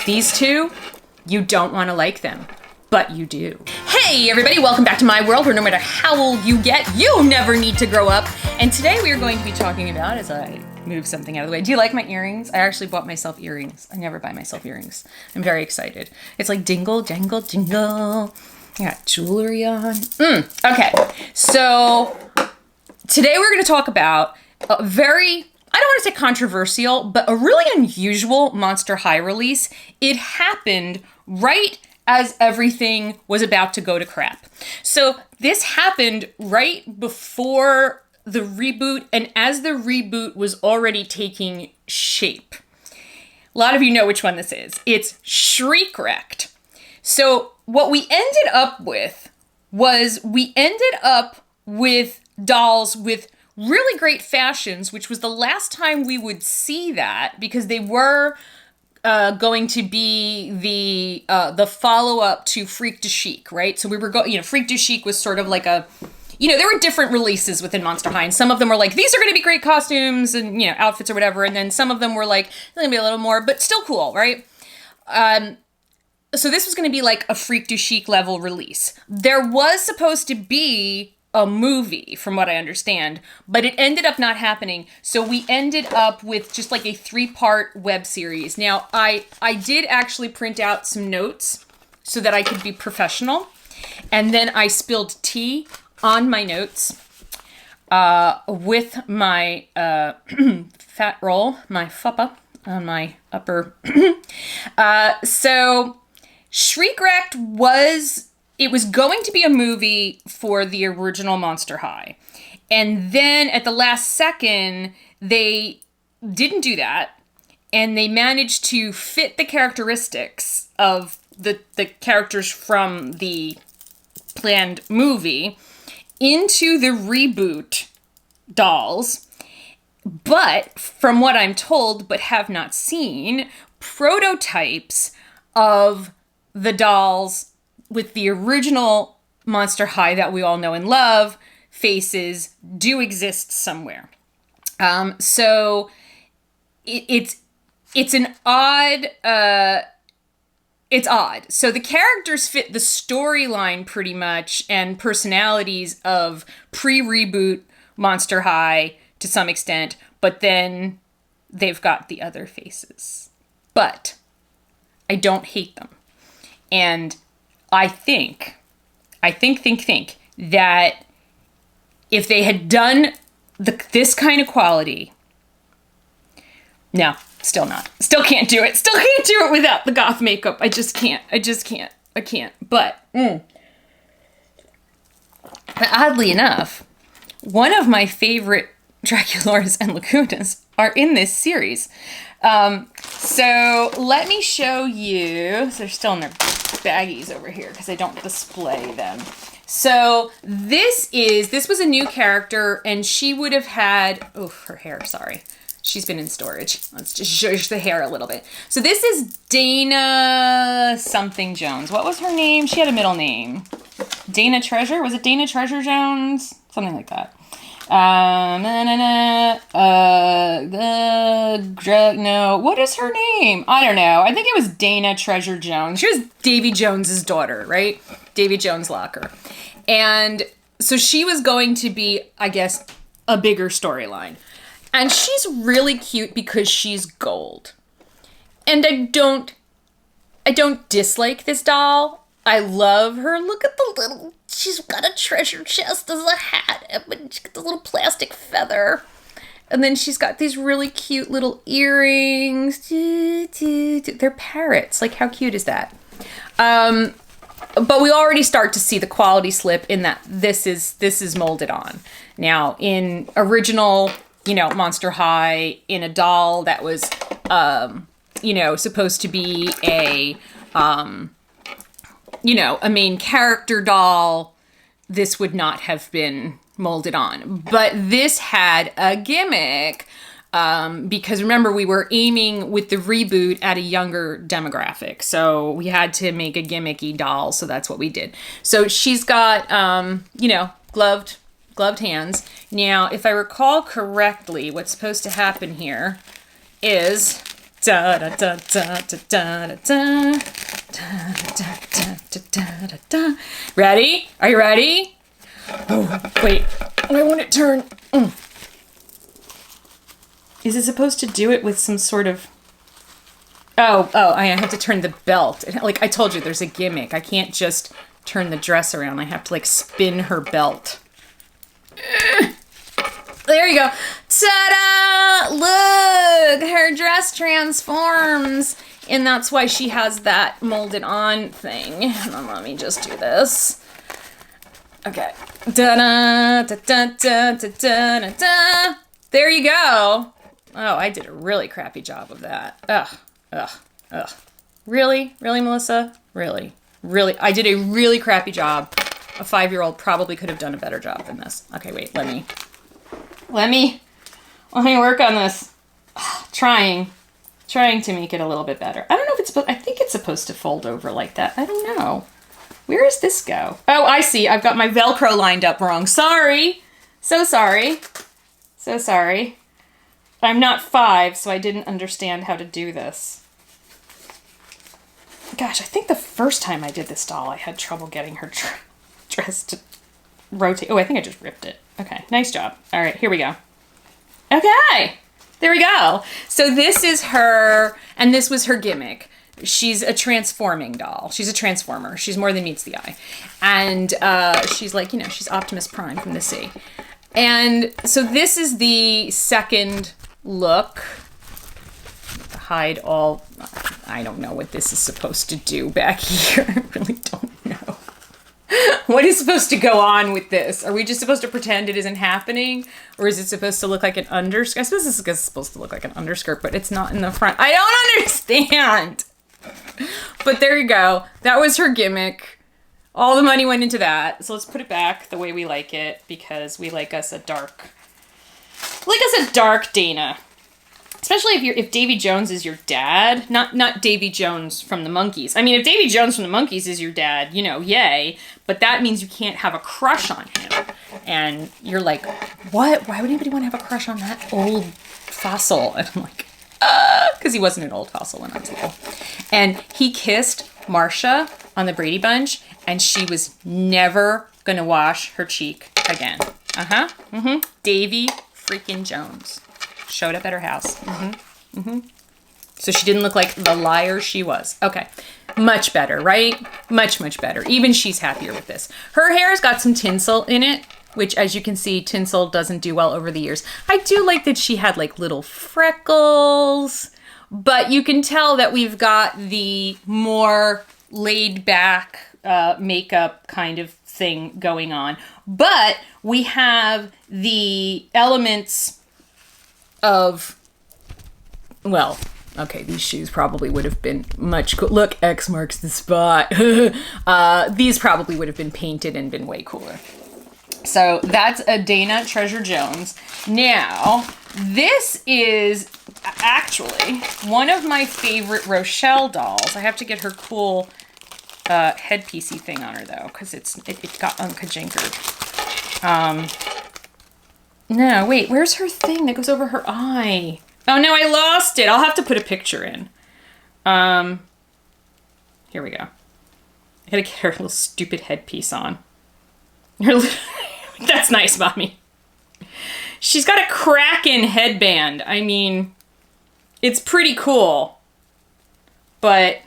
These two, you don't want to like them, but you do. Hey everybody, welcome back to my world where no matter how old you get, you never need to grow up. And today we are going to be talking about, as I move something out of the way, do you like my earrings? I actually bought myself earrings. I never buy myself earrings. I'm very excited. It's like dingle, jangle, jingle. I got jewelry on. Okay, so today we're going to talk about a very, I don't want to say controversial, but a really unusual Monster High release. It happened right as everything was about to go to crap. So this happened right before the reboot, and as the reboot was already taking shape. A lot of you know which one this is. It's Shriekwrecked. So what we ended up with was dolls with really great fashions, which was the last time we would see that, because they were going to be the follow-up to Freak de Chic, right? So we were Freak de Chic was sort of like a, there were different releases within Monster High, and some of them were like, these are going to be great costumes and, outfits or whatever, and then some of them were like, they're going to be a little more, but still cool, right? So this was going to be like a Freak de Chic level release. There was supposed to be a movie, from what I understand, but it ended up not happening. So we ended up with just like a 3-part web series. Now, I did actually print out some notes so that I could be professional. And then I spilled tea on my notes with my fat roll, my fuppa, on my upper. So Shriekwrecked was going to be a movie for the original Monster High. And then at the last second, they didn't do that. And they managed to fit the characteristics of the characters from the planned movie into the reboot dolls. But from what I'm told, but have not seen, prototypes of the dolls with the original Monster High that we all know and love faces do exist somewhere. So it's an odd, it's odd. So the characters fit the storyline pretty much and personalities of pre-reboot Monster High to some extent, but then they've got the other faces. But I don't hate them. And I think that if they had done this kind of quality, no, still not. Still can't do it. Still can't do it without the goth makeup. I just can't. I can't. But oddly enough, one of my favorite Draculauras and Lagoonas are in this series. So let me show you. They're still in their baggies over here because I don't display them. So this was a new character, and she would have had, her hair, sorry. She's been in storage. Let's just zhuzh the hair a little bit. So this is Dayna something Jones. What was her name? She had a middle name. Dayna Treasure? Was it Dayna Treasure Jones? Something like that. No, what is her name? I don't know. I think it was Dayna Treasure Jones. She was Davy Jones's daughter, right? Davy Jones Locker. And so she was going to be, I guess, a bigger storyline. And she's really cute because she's gold. And I don't dislike this doll. I love her. Look at the little, she's got a treasure chest as a hat. And she's got the little plastic feather. And then she's got these really cute little earrings. They're parrots. Like, how cute is that? But we already start to see the quality slip in that this is molded on. Now, in original, Monster High, in a doll that was, supposed to be a main character doll, this would not have been molded on. But this had a gimmick, because remember, we were aiming with the reboot at a younger demographic. So we had to make a gimmicky doll, so that's what we did. So she's got, gloved hands. Now, if I recall correctly, what's supposed to happen here is Da da da da da da da da. Da, da, da, da, da, da, da. Ready? Are you ready? Oh, wait. I want it turn. Is it supposed to do it with some sort of... Oh, I have to turn the belt. Like I told you, there's a gimmick. I can't just turn the dress around. I have to like spin her belt. There you go. Ta-da! Look! Her dress transforms. And that's why she has that molded on thing. Let me just do this. Okay. Da-da, da-da, da-da, da-da. There you go. Oh, I did a really crappy job of that. Ugh. Really? Really, Melissa? Really? I did a really crappy job. A 5-year-old probably could have done a better job than this. Okay, wait, let me work on this. Trying to make it a little bit better. I don't know if it's, I think it's supposed to fold over like that. I don't know. Where does this go? Oh, I see. I've got my Velcro lined up wrong. Sorry. So sorry. I'm not 5, so I didn't understand how to do this. Gosh, I think the first time I did this doll, I had trouble getting her dress to rotate. Oh, I think I just ripped it. Okay, nice job. All right, here we go. Okay, there we go. So this is her, and this was her gimmick. She's a transforming doll. She's a transformer. She's more than meets the eye. And she's like, she's Optimus Prime from the sea. And so this is the second look. Hide all, I don't know what this is supposed to do back here. I really don't know. What is supposed to go on with this? Are we just supposed to pretend it isn't happening? Or is it supposed to look like an underskirt? I suppose this is supposed to look like an underskirt, but it's not in the front. I don't understand. But there you go. That was her gimmick. All the money went into that. So let's put it back the way we like it, because we like us a dark Dayna. Especially if Davy Jones is your dad, not Davy Jones from the Monkees. I mean, if Davy Jones from the Monkees is your dad, yay. But that means you can't have a crush on him. And you're like, what? Why would anybody want to have a crush on that old fossil? And I'm like, because he wasn't an old fossil when I was little. And he kissed Marcia on the Brady Bunch, and she was never going to wash her cheek again. Davy freaking Jones showed up at her house. So she didn't look like the liar she was. Okay. Much better, right? Much, much better. Even she's happier with this. Her hair's got some tinsel in it, which, as you can see, tinsel doesn't do well over the years. I do like that she had like little freckles, but you can tell that we've got the more laid back makeup kind of thing going on. But we have the elements of, well, okay, these shoes probably would have been much cool. Look, X marks the spot. These probably would have been painted and been way cooler. So that's a Dayna Treasure Jones. Now, this is actually one of my favorite Rochelle dolls. I have to get her cool headpiecey thing on her, though, because it got unkajinkered. No, wait, where's her thing that goes over her eye? Oh, no, I lost it. I'll have to put a picture in. Here we go. I gotta get her little stupid headpiece on. That's nice, Mommy. She's got a Kraken headband. I mean, it's pretty cool. But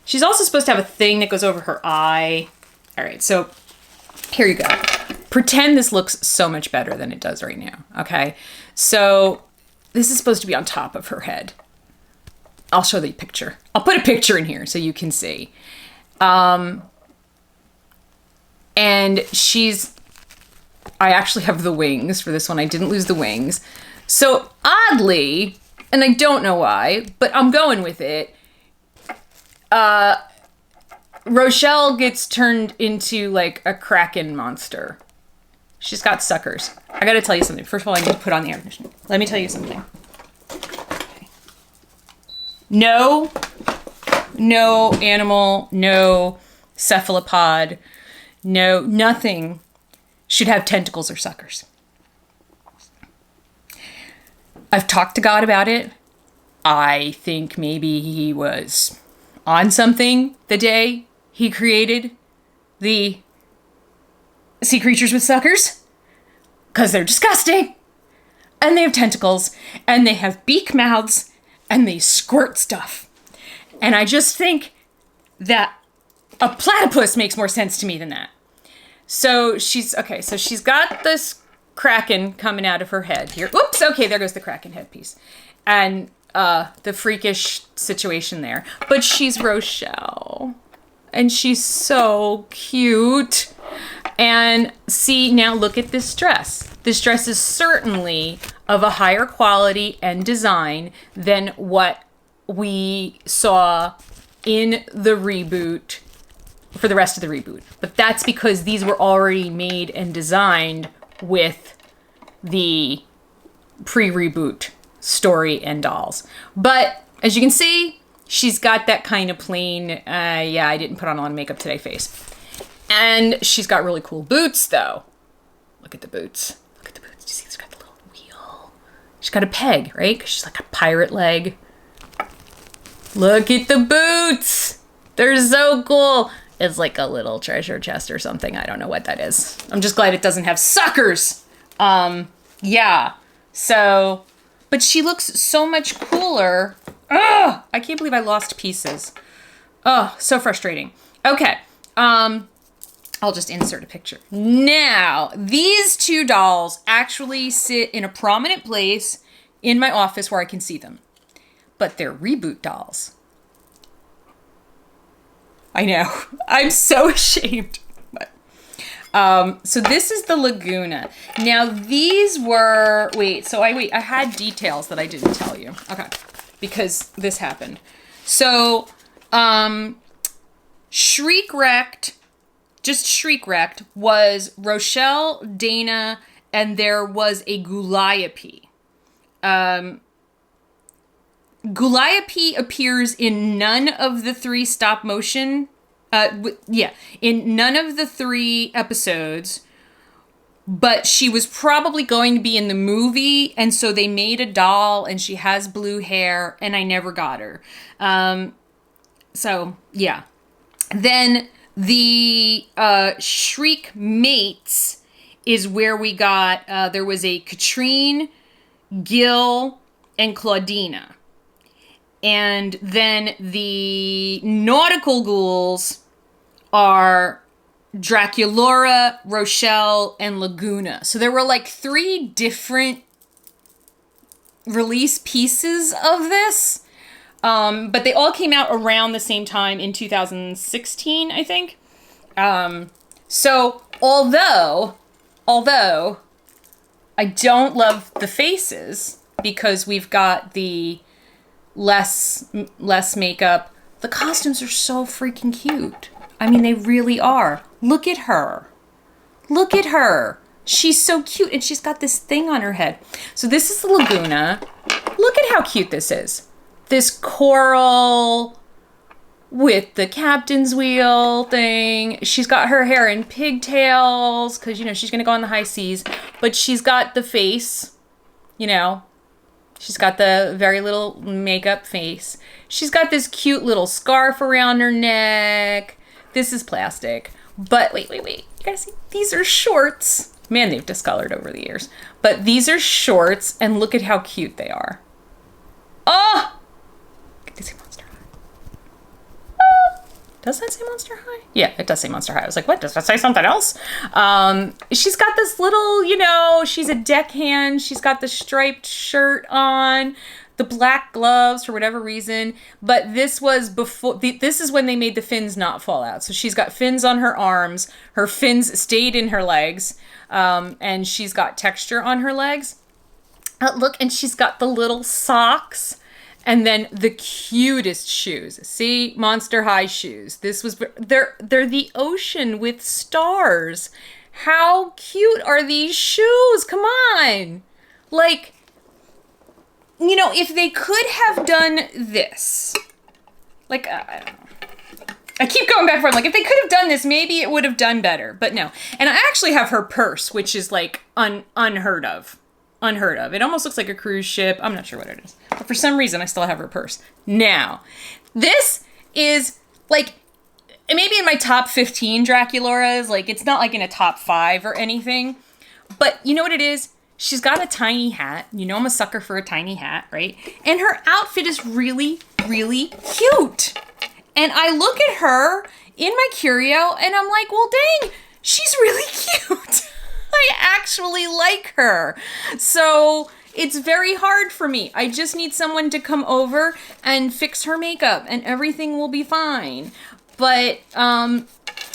she's also supposed to have a thing that goes over her eye. All right, so here you go. Pretend this looks so much better than it does right now, okay? So this is supposed to be on top of her head. I'll show the picture. I'll put a picture in here so you can see. And I actually have the wings for this one. I didn't lose the wings. So oddly, and I don't know why, but I'm going with it, Rochelle gets turned into like a Kraken monster. She's got suckers. I gotta tell you something. First of all, I need to put on the air conditioner. Let me tell you something. Okay. No animal, no cephalopod, nothing should have tentacles or suckers. I've talked to God about it. I think maybe he was on something the day he created the sea creatures with suckers. Because they're disgusting. And they have tentacles. And they have beak mouths. And they squirt stuff. And I just think that a platypus makes more sense to me than that. So she's got this kraken coming out of her head here. Oops, okay, there goes the kraken headpiece. And the freakish situation there. But she's Rochelle. And she's so cute. And see, now look at this dress. This dress is certainly of a higher quality and design than what we saw in the reboot for the rest of the reboot. But that's because these were already made and designed with the pre-reboot story and dolls. But as you can see, she's got that kind of plain, I didn't put on a lot of makeup today face. And she's got really cool boots, though. Look at the boots. Look at the boots. Do you see she's got the little wheel? She's got a peg, right? Because she's like a pirate leg. Look at the boots. They're so cool. It's like a little treasure chest or something. I don't know what that is. I'm just glad it doesn't have suckers. Yeah. So, but she looks so much cooler. Ugh! I can't believe I lost pieces. Oh, so frustrating. Okay. I'll just insert a picture. Now, these two dolls actually sit in a prominent place in my office where I can see them. But they're reboot dolls. I know. I'm so ashamed. But, so this is the Lagoona. Now, these were... I had details that I didn't tell you. Okay. Because this happened. So, Shriekwrecked... Just Shriekwrecked was Rochelle, Dayna, and there was a Guliope. Guliope appears in none of the 3 stop motion. In none of the 3 episodes. But she was probably going to be in the movie, and so they made a doll, and she has blue hair, and I never got her. So, yeah. Then... The Shriek Mates is where we got, there was a Katrine, Gil, and Claudina. And then the Nautical Ghouls are Draculaura, Rochelle, and Lagoona. So there were like 3 different release pieces of this. But they all came out around the same time in 2016, I think. So although I don't love the faces because we've got the less makeup, the costumes are so freaking cute. I mean, they really are. Look at her. Look at her. She's so cute, and she's got this thing on her head. So this is the Lagoona. Look at how cute this is. This coral with the captain's wheel thing. She's got her hair in pigtails because, she's going to go on the high seas. But she's got the face, She's got the very little makeup face. She's got this cute little scarf around her neck. This is plastic. But wait. You gotta see. These are shorts. Man, they've discolored over the years. But these are shorts, and look at how cute they are. Oh! Does it say Monster High? Does that say Monster High? Yeah, it does say Monster High. I was like, what? Does that say something else? She's got this little, she's a deckhand. She's got the striped shirt on, the black gloves for whatever reason. But this was before, this is when they made the fins not fall out. So she's got fins on her arms. Her fins stayed in her legs. And she's got texture on her legs. Look, and she's got the little socks. And then the cutest shoes. See, Monster High shoes. They're the ocean with stars. How cute are these shoes? Come on. Like, if they could have done this. Like, I don't know. I keep going back and forth. Like, if they could have done this, maybe it would have done better. But no. And I actually have her purse, which is, like, unheard of. unheard of. It almost looks like a cruise ship. I'm not sure what it is. But for some reason, I still have her purse. Now, this is like maybe in my top 15 Draculauras. Like, it's not like in a top 5 or anything. But you know what it is? She's got a tiny hat. You know I'm a sucker for a tiny hat, right? And her outfit is really, really cute. And I look at her in my curio and I'm like, well, dang, she's really cute. I actually like her. So it's very hard for me. I just need someone to come over and fix her makeup and everything will be fine. But,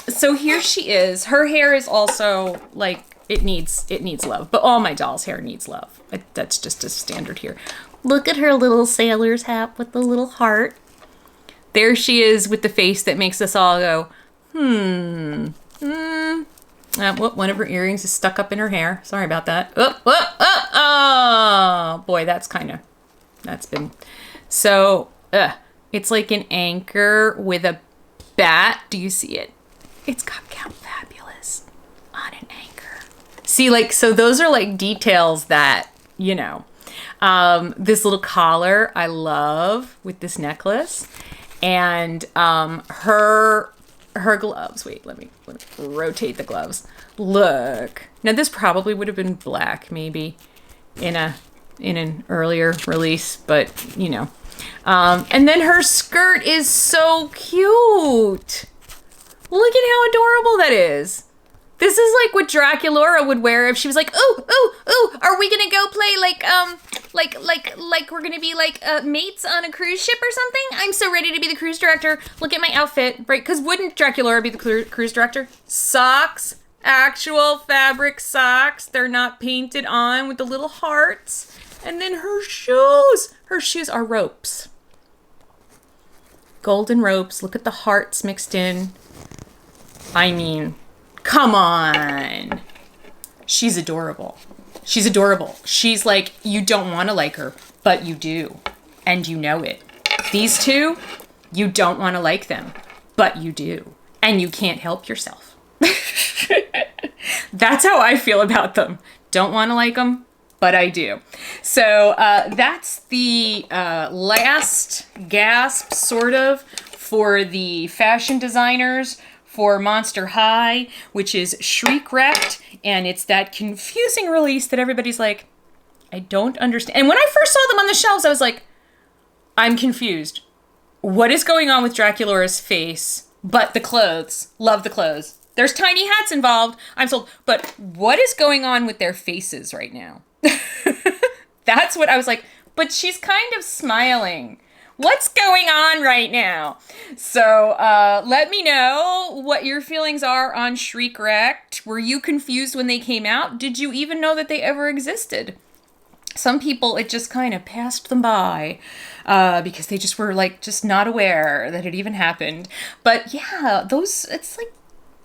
so here she is. Her hair is also like, it needs love. But all my dolls' hair needs love. That's just a standard here. Look at her little sailor's hat with the little heart. There she is with the face that makes us all go, one of her earrings is stuck up in her hair. Sorry about that. Oh, boy, that's been, so, it's like an anchor with a bat. Do you see it? It's got Count Fabulous on an anchor. See, like, so those are like details that, you know, this little collar I love with this necklace. And her gloves. Wait, let me rotate the gloves. Look. Now this probably would have been black maybe in an earlier release, but you know. And then her skirt is so cute. Look at how adorable that is. This is like what Draculaura would wear if she was like, ooh, are we gonna go play like we're gonna be like mates on a cruise ship or something? I'm so ready to be the cruise director. Look at my outfit, right? Because wouldn't Draculaura be the cruise director? Socks, actual fabric socks. They're not painted on with the little hearts. And then her shoes. Her shoes are ropes. Golden ropes. Look at the hearts mixed in. I mean, come on. She's adorable. She's adorable. She's like, you don't want to like her, but you do. And you know it. These two, you don't want to like them, but you do. And you can't help yourself. That's how I feel about them. Don't want to like them, but I do. So that's the last gasp, sort of, for the fashion designers for Monster High, which is Shriekwrecked, and it's that confusing release that everybody's like, I don't understand. And when I first saw them on the shelves, I was like, I'm confused. What is going on with Draculaura's face? But the clothes. Love the clothes. There's tiny hats involved, I'm sold. But what is going on with their faces right now? That's what I was like, but she's kind of smiling. What's going on right now? So let me know what your feelings are on Shriekwrecked. Were you confused when they came out? Did you even know that they ever existed? Some people, it just kind of passed them by because they just were like, just not aware that it even happened. But yeah, those, it's like,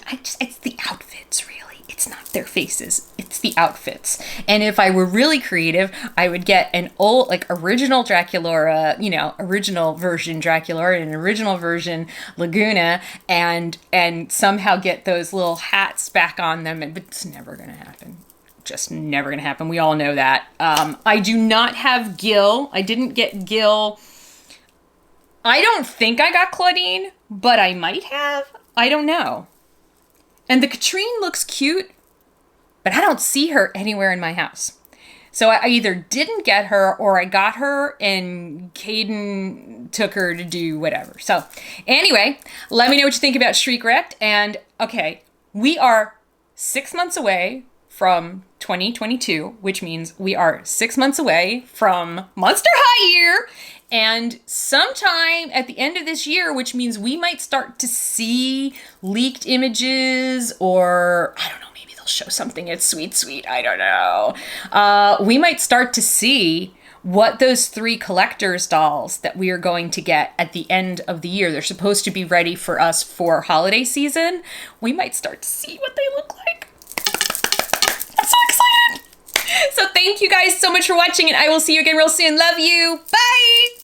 it's the outfits, really. It's not their faces, it's the outfits. And if I were really creative, I would get an old, like, original Draculaura, you know, original version Draculaura and an original version Lagoona, and somehow get those little hats back on them. But it's never gonna happen. Just never gonna happen. We all know that. I do not have Gil. I didn't get Gil. I don't think I got Claudine, but I might have. I don't know. And the Katrine looks cute, but I don't see her anywhere in my house. So I either didn't get her or I got her and Caden took her to do whatever. So anyway, let me know what you think about Shriekwrecked. And okay, we are 6 months away from 2022, which means we are 6 months away from Monster High year. And sometime at the end of this year, which means we might start to see leaked images, or I don't know, maybe they'll show something at Sweet Sweet. I don't know. We might start to see what those 3 collector's dolls that we are going to get at the end of the year. They're supposed to be ready for us for holiday season. We might start to see what they look like. I'm so excited. So thank you guys so much for watching, and I will see you again real soon. Love you. Bye.